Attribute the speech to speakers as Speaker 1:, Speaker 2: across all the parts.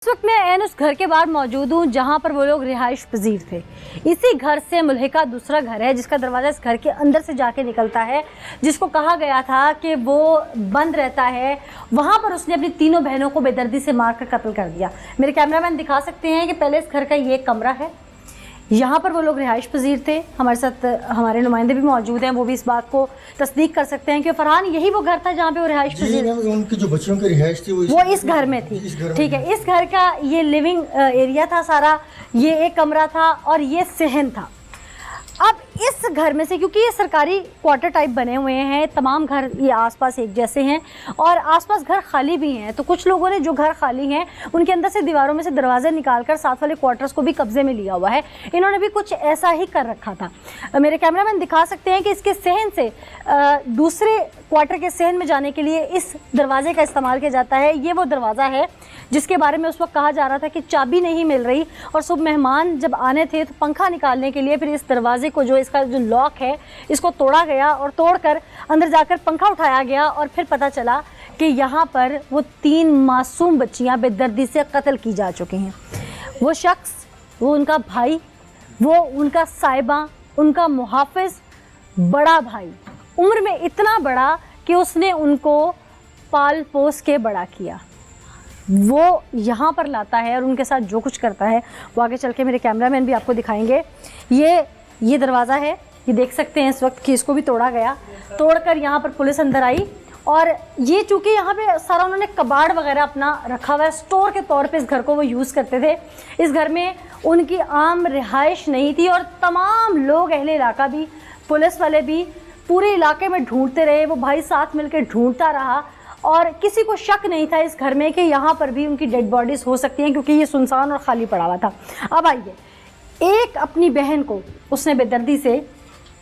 Speaker 1: इस वक्त मैं एन उस घर के बाहर मौजूद हूँ जहाँ पर वो लोग रिहाइश पजीर थे। इसी घर से मुल्हिका दूसरा घर है जिसका दरवाज़ा इस घर के अंदर से जाके निकलता है, जिसको कहा गया था कि वो बंद रहता है। वहाँ पर उसने अपनी तीनों बहनों को बेदर्दी से मारकर कत्ल कर दिया। मेरे कैमरामैन दिखा सकते हैं कि पहले इस घर का ये कमरा है, यहाँ पर वो लोग रिहाइश पजीर थे। हमारे साथ हमारे नुमाइंदे भी मौजूद हैं, वो भी इस बात को तस्दीक कर सकते हैं कि फरहान यही वो घर था जहाँ पे वो रिहाइश पजीर,
Speaker 2: उनकी जो बच्चियों की रिहाइश थी वो
Speaker 1: इस घर में थी। ठीक है, इस घर का ये लिविंग एरिया था सारा, ये एक कमरा था और ये सहन था। अब इस घर में से, क्योंकि ये सरकारी क्वार्टर टाइप बने हुए हैं, तमाम घर ये आसपास एक जैसे हैं और आसपास घर खाली भी हैं, तो कुछ लोगों ने जो घर खाली हैं उनके अंदर से दीवारों में से दरवाजे निकालकर साथ वाले क्वार्टर्स को भी कब्जे में लिया हुआ है। इन्होंने भी कुछ ऐसा ही कर रखा था। मेरे कैमरामैन दिखा सकते हैं कि इसके सहन से दूसरे क्वार्टर के सहन में जाने के लिए इस दरवाजे का इस्तेमाल किया जाता है। ये वो दरवाज़ा है जिसके बारे में उस वक्त कहा जा रहा था कि चाबी नहीं मिल रही और सुबह मेहमान जब आने थे तो पंखा निकालने के लिए फिर इस दरवाजे को, जो इसका जो लॉक है, इसको तोड़ा गया और तोड़कर अंदर जाकर पंखा उठाया गया और फिर पता चला कि यहाँ पर वो 3 मासूम बच्चियाँ बेदर्दी से कत्ल की जा चुकी हैं। वो शख्स, वो उनका भाई, वो उनका साहिबा, उनका मुहाफिज बड़ा भाई, उम्र में इतना बड़ा कि उसने उनको पाल पोस के बड़ा किया, वो यहाँ पर लाता है और उनके साथ जो कुछ करता है वो आगे चल के मेरे कैमरामैन भी आपको दिखाएंगे। ये दरवाज़ा है, ये देख सकते हैं इस वक्त कि इसको भी तोड़ा गया। तोड़कर यहाँ पर पुलिस अंदर आई और ये चूँकि यहाँ पे सारा उन्होंने कबाड़ वगैरह अपना रखा हुआ है, स्टोर के तौर पे इस घर को वो यूज़ करते थे। इस घर में उनकी आम रिहाइश नहीं थी और तमाम लोग, अहले इलाका भी, पुलिस वाले भी पूरे इलाके में ढूंढते रहे। वो भाई साथ मिलकर ढूंढता रहा और किसी को शक नहीं था इस घर में कि यहाँ पर भी उनकी डेड बॉडीज़ हो सकती हैं, क्योंकि ये सुनसान और ख़ाली पड़ा हुआ था। अब आइए, एक अपनी बहन को उसने बेदर्दी से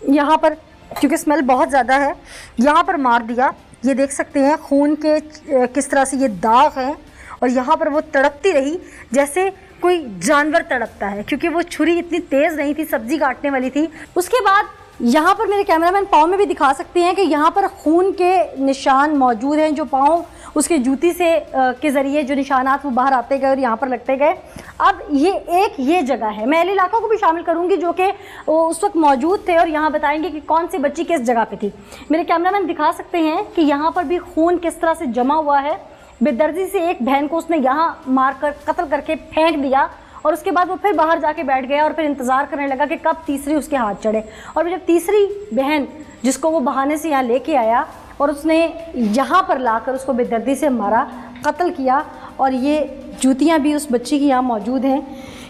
Speaker 1: यहाँ पर, क्योंकि स्मेल बहुत ज़्यादा है, यहाँ पर मार दिया। ये देख सकते हैं खून के किस तरह से ये दाग हैं और यहाँ पर वो तड़पती रही जैसे कोई जानवर तड़पता है, क्योंकि वो छुरी इतनी तेज़ नहीं थी, सब्ज़ी काटने वाली थी। उसके बाद यहाँ पर मेरे कैमरामैन पाँव में भी दिखा सकते हैं कि यहाँ पर खून के निशान मौजूद हैं, जो पाँव उसके जूती से के ज़रिए जो निशानात वो बाहर आते गए और यहाँ पर लगते गए। अब ये जगह है, मैं अहले इलाका को भी शामिल करूँगी जो कि उस वक्त मौजूद थे और यहाँ बताएंगे कि कौन सी बच्ची किस जगह पे थी। मेरे कैमरामैन दिखा सकते हैं कि यहाँ पर भी खून किस तरह से जमा हुआ है। बेदर्दी से एक बहन को उसने यहाँ मार कर कत्ल करके फेंक दिया और उसके बाद वो फिर बाहर जाके बैठ गया और फिर इंतज़ार करने लगा कि कब तीसरी उसके हाथ चढ़े। और जब तीसरी बहन, जिसको वो बहाने से यहाँ लेके आया और उसने यहाँ पर लाकर उसको बेदर्दी से मारा, कत्ल किया। और ये जूतियाँ भी उस बच्ची की यहाँ मौजूद हैं,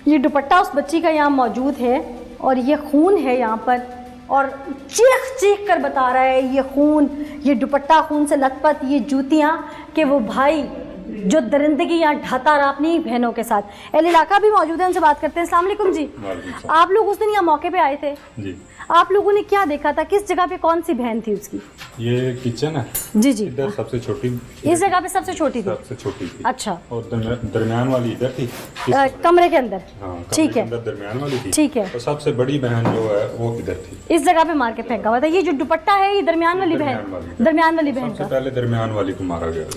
Speaker 1: ये दुपट्टा उस बच्ची का यहाँ मौजूद है और ये खून है यहाँ पर, और चीख चीख कर बता रहा है ये खून, ये दुपट्टा खून से लथपथ, ये जूतियाँ, कि वो भाई जो दरिंदगी यहाँ ढाता रहा अपनी बहनों के साथ। अहले इलाका भी मौजूद है, उनसे बात करते हैं। अस्सलाम वालेकुम जी, आप लोग उस दिन यहाँ मौके पे आए थे जी, आप लोगों ने क्या देखा था? किस जगह पे कौन सी बहन थी उसकी? ये
Speaker 3: किचन है
Speaker 1: जी जी,
Speaker 3: इधर सबसे छोटी,
Speaker 1: इस जगह पे सबसे छोटी थी,
Speaker 3: सबसे छोटी थी।
Speaker 1: अच्छा,
Speaker 3: और दरमियान वाली इधर थी,
Speaker 1: कमरे के अंदर।
Speaker 3: हाँ,
Speaker 1: ठीक है,
Speaker 3: दरमियान वाली थी,
Speaker 1: ठीक है।
Speaker 3: और सबसे बड़ी बहन जो है वो इधर थी,
Speaker 1: इस जगह पे मार के फेंका हुआ था। ये जो दुपट्टा है ये दरमियान वाली बहन, दरमियान वाली बहन का,
Speaker 3: पहले दरमियान वाली को मारा गया।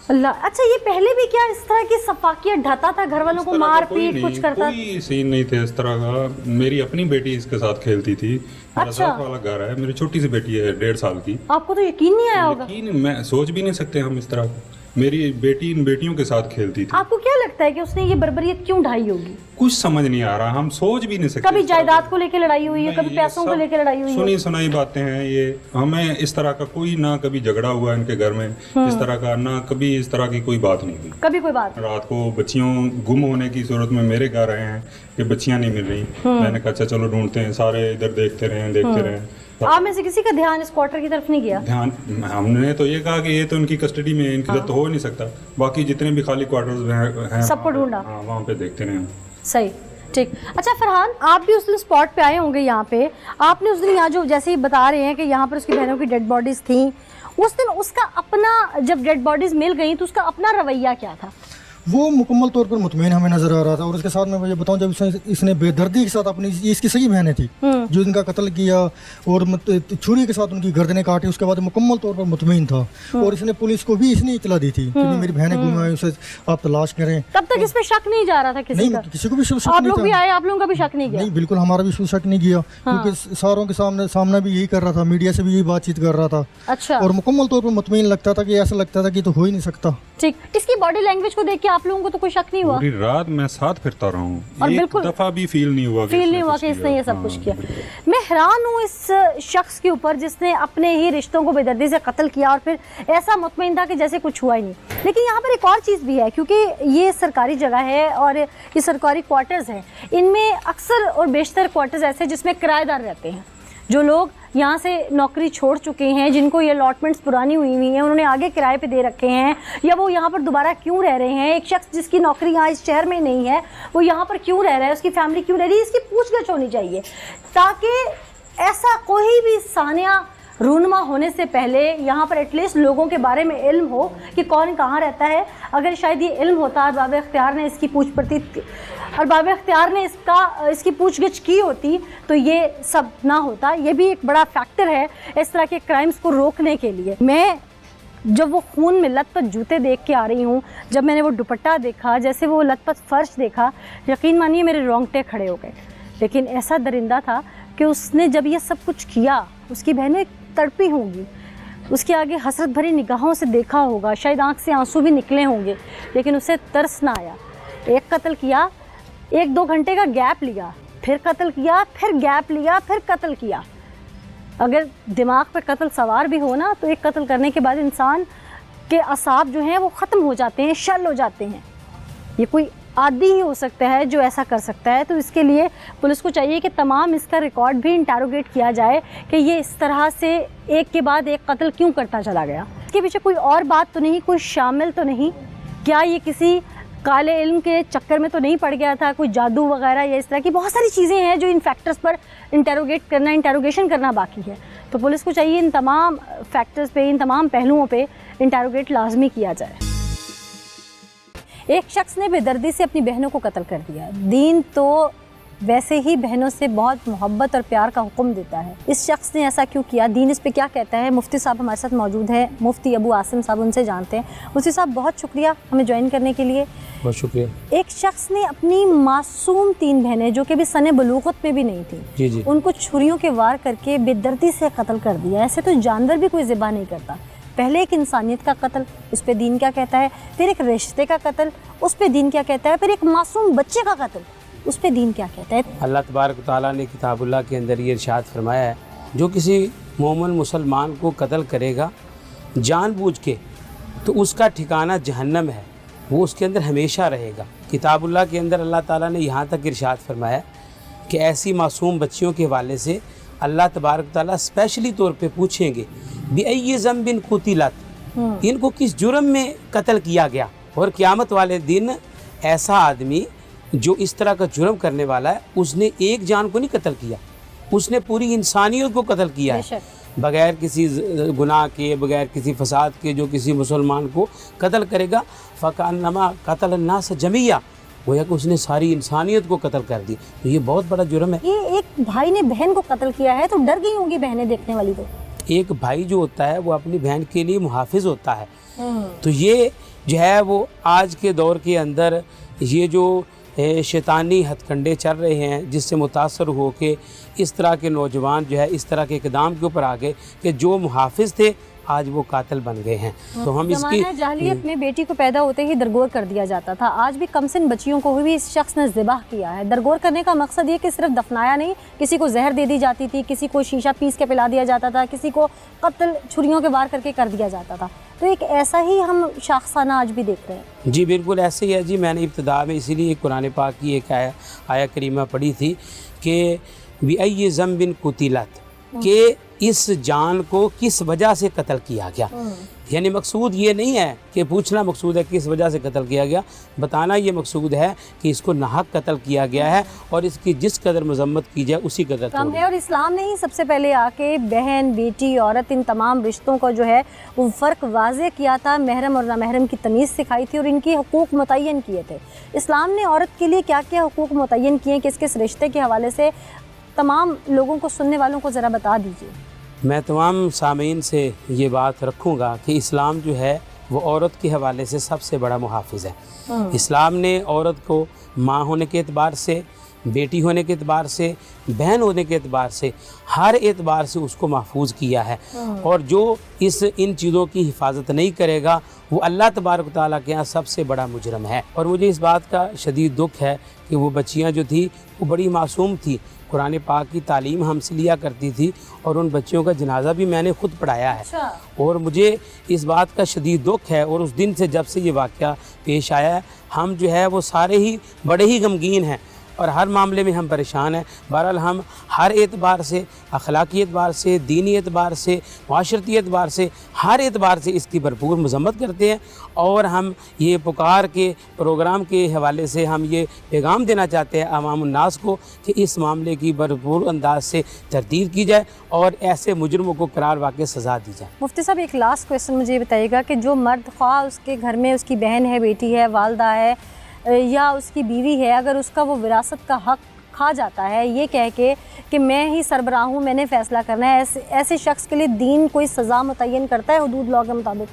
Speaker 1: अल्लाह, अच्छा, ये पहले भी क्या इस तरह की सफाकियत ढाता था, घर वालों को मार पीट कुछ करता?
Speaker 3: कोई सीन नहीं थे इस तरह का। मेरी अपनी बेटी इसके साथ खेलती थी। मेरा
Speaker 1: अच्छा,
Speaker 3: साथ वाला घर है, मेरी छोटी सी बेटी है 1.5 साल की।
Speaker 1: आपको तो यकीन नहीं आया होगा?
Speaker 3: यकीन, मैं सोच भी नहीं सकते हम इस तरह का। मेरी बेटी इन बेटियों के साथ खेलती थी।
Speaker 1: आपको क्या लगता है कि उसने ये बर्बरियत क्यों ढाई होगी?
Speaker 3: कुछ समझ नहीं आ रहा, हम सोच भी नहीं सकते।
Speaker 1: कभी जायदाद को लेकर लड़ाई हुई है, कभी पैसों को लेकर लड़ाई हुई है,
Speaker 3: सुनी सुनाई बातें हैं ये। हमें इस तरह का कोई, ना कभी झगड़ा हुआ इनके घर में इस तरह का, ना कभी इस तरह की कोई बात नहीं हुई, कभी कोई बात। रात को बच्चियों गुम होने की सूरत में मेरे घर आए हैं कि बच्चियां नहीं मिल रही। मैंने कहा अच्छा चलो ढूंढते हैं, सारे इधर देखते रहे।
Speaker 1: आप में से किसी का ध्यान इस क्वार्टर की तरफ नहीं गया?
Speaker 3: ध्यान, हमने तो ये कहा कि ये तो इनकी कस्टडी में है, इनकी तो हो नहीं सकता। बाकी जितने भी खाली क्वार्टर्स हैं
Speaker 1: सबको ढूंढा,
Speaker 3: वहाँ पे देखते रहे।
Speaker 1: सही, ठीक। अच्छा फरहान, आप भी उस दिन स्पॉट पे आए होंगे यहाँ पे। आपने उस दिन यहाँ जो जैसे ही बता रहे हैं कि यहाँ पर उसकी बहनों की डेड बॉडीज थी, उस दिन उसका अपना, जब डेड बॉडीज मिल गई तो उसका अपना रवैया क्या था?
Speaker 2: वो मुकम्मल तौर पर मुतमईन हमें नजर आ रहा था। और उसके साथ मैं मुझे बताऊं, जब इसने बेदर्दी के साथ अपनी, ये इसकी सगी बहनें थी जो इनका कत्ल किया और छुरी के साथ उनकी गर्दनें काटी, उसके बाद मुकम्मल तौर पर मुतमईन था। और इसने पुलिस को भी इसने इतला दी थी कि मेरी बहनें गुम हुई, उसे आप तलाश करें।
Speaker 1: तब तक इस पे शक नहीं जा रहा था किसी का?
Speaker 2: किसी को भी शक
Speaker 1: आप
Speaker 2: नहीं
Speaker 1: लोग
Speaker 2: था।
Speaker 1: भी आए, आप लोगों का भी शक नहीं गया?
Speaker 2: नहीं, बिल्कुल हमारा भी शक नहीं किया, क्योंकि सारों के सामना भी यही कर रहा था, मीडिया से भी यही बातचीत कर रहा था।
Speaker 1: अच्छा।
Speaker 2: और मुकम्मल तौर पर मुतमईन लगता था कि ऐसा लगता था कि तो हो ही नहीं सकता।
Speaker 1: ठीक, इसकी बॉडी लैंग्वेज को देख के आप लोगों को तो कोई शक नहीं हुआ?
Speaker 3: पूरी रात मैं साथ फिरता रहा हूँ,
Speaker 1: और
Speaker 3: एक
Speaker 1: बिल्कुल
Speaker 3: दफा भी फील नहीं हुआ
Speaker 1: कि इसने ये सब कुछ किया। मैं हैरान हूँ इस शख्स के ऊपर जिसने अपने ही रिश्तों को बेदर्दी से कत्ल किया और फिर ऐसा मुतमईन था कि जैसे कुछ हुआ ही नहीं। लेकिन यहाँ पर एक और चीज़ भी है, क्योंकि ये सरकारी जगह है और ये सरकारी क्वार्टर्स हैं। इनमें अक्सर और बेशतर क्वार्टर्स ऐसे जिसमें किराएदार रहते हैं, जो लोग यहाँ से नौकरी छोड़ चुके हैं, जिनको ये अलॉटमेंट्स पुरानी हुई हैं, उन्होंने आगे किराए पे दे रखे हैं, या वो यहाँ पर दोबारा क्यों रह रहे हैं। एक शख्स जिसकी नौकरी यहाँ इस शहर में नहीं है, वो यहाँ पर क्यों रह रहा है, उसकी फैमिली क्यों रह रही है, इसकी पूछगछ होनी चाहिए, ताकि ऐसा कोई भी सानिया रूनमा होने से पहले यहाँ पर एटलीस्ट लोगों के बारे में इल्म हो कि कौन कहाँ रहता है। अगर शायद ये इल्म होता, अरबाब इख्तियार ने इसकी इसकी पूछगिछ की होती, तो ये सब ना होता। ये भी एक बड़ा फैक्टर है इस तरह के क्राइम्स को रोकने के लिए। मैं जब वो खून में लथपथ जूते देख के आ रही हूँ, जब मैंने वो दुपट्टा देखा, जैसे वो लथपथ फर्श देखा, यकीन मानिए मेरे रोंगटे खड़े हो गए। लेकिन ऐसा दरिंदा था कि उसने जब ये सब कुछ किया, उसकी बहनें तड़पी होंगी, उसके आगे हसरत भरी निगाहों से देखा होगा, शायद आंख से आंसू भी निकले होंगे, लेकिन उसे तरस ना आया। एक कत्ल किया, 1-2 घंटे का गैप लिया, फिर कत्ल किया, फिर गैप लिया, फिर कत्ल किया। अगर दिमाग पे कत्ल सवार भी हो ना, तो एक कत्ल करने के बाद इंसान के असाब जो हैं वो ख़त्म हो जाते हैं, शल हो जाते हैं। ये कोई आदि ही हो सकता है जो ऐसा कर सकता है। तो इसके लिए पुलिस को चाहिए कि तमाम इसका रिकॉर्ड भी इंटेरोगेट किया जाए कि ये इस तरह से एक के बाद एक कत्ल क्यों करता चला गया। इसके पीछे कोई और बात तो नहीं, कोई शामिल तो नहीं? क्या ये किसी काले इल्म के चक्कर में तो नहीं पड़ गया था, कोई जादू वगैरह या इस तरह की बहुत सारी चीज़ें हैं जो इन फैक्टर्स पर इंटेरोगेशन करना बाकी है। तो पुलिस को चाहिए इन तमाम फैक्टर्स पे, इन तमाम पहलुओं पे इंटेरोगेट लाजमी किया जाए। एक शख्स ने बेदर्दी से अपनी बहनों को कत्ल कर दिया। दीन तो वैसे ही बहनों से बहुत मोहब्बत और प्यार का हुक्म देता है। इस शख्स ने ऐसा क्यों किया, दीन इस पे क्या कहता है? मुफ्ती साहब हमारे साथ मौजूद है, मुफ्ती अबू आसिम साहब, उनसे जानते हैं। मुफ्ती साहब बहुत शुक्रिया हमें ज्वाइन करने के लिए।
Speaker 4: बहुत शुक्रिया।
Speaker 1: एक शख्स ने अपनी मासूम 3 बहनें जो कि भी सने बलूगत में भी नहीं थी,
Speaker 4: जी,
Speaker 1: उनको छुरियों के वार करके बेदर्दी से कत्ल कर दिया। ऐसे तो जानवर भी कोई ज़िबा नहीं करता। पहले एक इंसानियत का कत्ल, उस पर दीन क्या कहता है, फिर एक रिश्ते का कत्ल, उस पर दीन क्या कहता है, फिर एक मासूम बच्चे का कत्ल, उस पर दीन क्या कहता है।
Speaker 4: अल्लाह तबारक तआला ने किताबुल्लाह के अंदर ये इरशाद फरमाया है, जो किसी मोमिन मुसलमान को कत्ल करेगा जानबूझ के, तो उसका ठिकाना जहन्नम है, वो उसके अंदर हमेशा रहेगा। किताबुल्लाह के अंदर अल्लाह ताला ने यहाँ तक इरशाद फरमाया कि ऐसी मासूम बच्चियों के हवाले से अल्लाह तबारक तआला स्पेशली तौर पे पूछेंगे बिअय्यि ज़ंबिन कुतिलत, इनको किस जुर्म में कत्ल किया गया। और क़यामत वाले दिन ऐसा आदमी जो इस तरह का जुर्म करने वाला है, उसने एक जान को नहीं कत्ल किया, उसने पूरी इंसानियत को कत्ल किया है, बगैर किसी गुनाह के, बगैर किसी फसाद के। जो किसी मुसलमान को कत्ल करेगा फ़कान्नमा क़तल अन्नास जमीया, गोया कि उसने सारी इंसानियत को कत्ल कर दी। तो ये बहुत बड़ा जुर्म है।
Speaker 1: ये एक भाई ने बहन को कत्ल किया है, तो डर गई होंगी बहनें देखने वाली। तो
Speaker 4: एक भाई जो होता है वो अपनी बहन के लिए मुहाफिज होता है। तो ये जो है वो आज के दौर के अंदर ये जो शैतानी हथकंडे चल रहे हैं, जिससे मुतासर हो के इस तरह के नौजवान जो है इस तरह के इक़दाम के ऊपर आ गए कि जो मुहाफिज थे आज वो कातिल बन गए हैं। तो हम इसकी
Speaker 1: जाहिलियत में बेटी को पैदा होते ही दरगोर कर दिया जाता था। आज भी कमसिन बच्चियों को भी इस शख्स ने ज़िबाह किया है। दरगोर करने का मकसद ये कि सिर्फ दफनाया नहीं, किसी को जहर दे दी जाती थी, किसी को शीशा पीस के पिला दिया जाता था, किसी को कत्ल छुरियों के वार करके कर दिया जाता था। तो एक ऐसा ही हम शाखसाना आज भी देख रहे हैं।
Speaker 4: जी बिल्कुल ऐसे ही है जी। मैंने इब्तिदा में इसीलिए कुरान पाक की एक आया करीमा पढ़ी थी कि बिअय्यि ज़ंबिन कुतिलत, के इस जान को किस वजह से कत्ल किया गया। यानी मकसूद ये नहीं है कि पूछना मकसूद है किस वजह से कत्ल किया गया, बताना ये मकसूद है कि इसको नाहक कत्ल किया गया है और इसकी जिस कदर मजम्मत की जाए उसी कदर
Speaker 1: कम है। और इस्लाम ने ही सबसे पहले आके बहन, बेटी, औरत, इन तमाम रिश्तों को जो है वो फ़र्क वाज़े किया था, महरम और नामहरम की तमीज़ सिखाई थी और इनके हुकूक मुतय्यन किए थे। इस्लाम ने औरत के लिए क्या क्या हुकूक मुतय्यन किए, किस किस रिश्ते के हवाले से तमाम लोगों को, सुनने वालों को ज़रा बता दीजिए।
Speaker 4: मैं तमाम सामीन से ये बात रखूँगा कि इस्लाम जो है वो औरत के हवाले से सबसे बड़ा मुहाफ़िज़ है। इस्लाम ने औरत को माँ होने के एतबार से, बेटी होने के एतबार से, बहन होने के एतबार से, हर एतबार से उसको महफूज किया है। और जो इन चीज़ों की हिफाजत नहीं करेगा वो अल्लाह तबारक तआला के यहाँ सबसे बड़ा मुजरम है। और मुझे इस बात का शदीद दुख है कि वो बच्चियाँ जो थी वो बड़ी मासूम थी, कुरान पाक की तालीम हमसे लिया करती थी और उन बच्चियों का जनाजा भी मैंने खुद पढ़ाया है। और मुझे इस बात का शदीद दुख है। और उस दिन से जब से ये वाक़या पेश आया है, हम जो है वो सारे ही बड़े ही गमगीन हैं और हर मामले में हम परेशान हैं। बहरहाल हम हर एतबार से, अखलाकी एतबार से, दीनी एतबार से, माशरती एतबार से, हर एतबार से इसकी भरपूर मजम्मत करते हैं। और हम ये पुकार के प्रोग्राम के हवाले से हम ये पैगाम देना चाहते हैं अवामुन्नास को कि इस मामले की भरपूर अंदाज से तरतीब की जाए और ऐसे मुजरमों को करार वाक़ई सज़ा दी जाए।
Speaker 1: मुफ्ती साहब, एक लास्ट क्वेश्चन मुझे ये बताइएगा कि जो मर्द, ख्वाह उसके घर में उसकी बहन है, बेटी है, वालदा है या उसकी बीवी है, अगर उसका वो विरासत का हक़ खा जाता है ये कह के कि मैं ही सरबराह हूँ, मैंने फ़ैसला करना है, ऐसे शख्स के लिए दीन कोई सज़ा मुतय्यन करता है हुदूद लॉ के मुताबिक?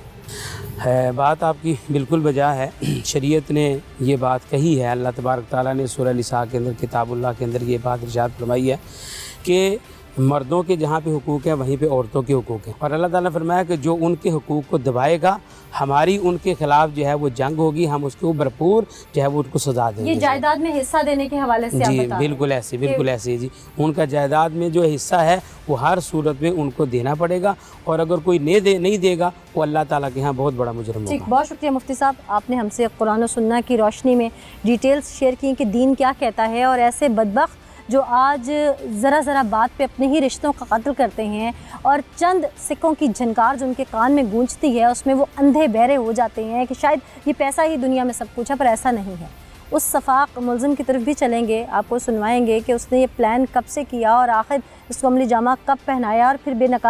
Speaker 4: है, बात आपकी बिल्कुल बजा है। शरीयत ने ये बात कही है, अल्लाह तबारक ताला ने सूरह निसा के अंदर, किताबुल्लाह के अंदर ये बात इरशाद फरमाई है कि मर्दों के जहाँ पे हुकूक हैं वहीं पे औरतों के हुकूक हैं। और अल्लाह ताला ने फरमाया कि जो उनके हुकूक को दबाएगा हमारी उनके खिलाफ जो है वो जंग होगी, हम उसको भरपूर जो है वो उनको सजा देंगे।
Speaker 1: ये जायदाद में हिस्सा देने के हवाले से
Speaker 4: जी बिल्कुल ऐसे, बिल्कुल ऐसे जी। उनका जायदाद में जो हिस्सा है वो हर सूरत में उनको देना पड़ेगा और अगर कोई नहीं देगा वो अल्लाह ताला के यहाँ बहुत बड़ा मुजरम होगा।
Speaker 1: ठीक, बहुत शुक्रिया मुफ्ती साहब, आपने हमसे कुरान और सुन्नत की रोशनी में डिटेल्स शेयर की कि दीन क्या कहता है। और ऐसे बदबख्त जो आज ज़रा बात पे अपने ही रिश्तों का कत्ल करते हैं और चंद सिक्कों की झनकार जो उनके कान में गूंजती है उसमें वो अंधे बहरे हो जाते हैं कि शायद ये पैसा ही दुनिया में सब कुछ है, पर ऐसा नहीं है। उस सफ़ाक मुलज़िम की तरफ भी चलेंगे, आपको सुनवाएंगे कि उसने ये प्लान कब से किया और आखिर इसको अमली जामा कब पहनाया और फिर बेनकाब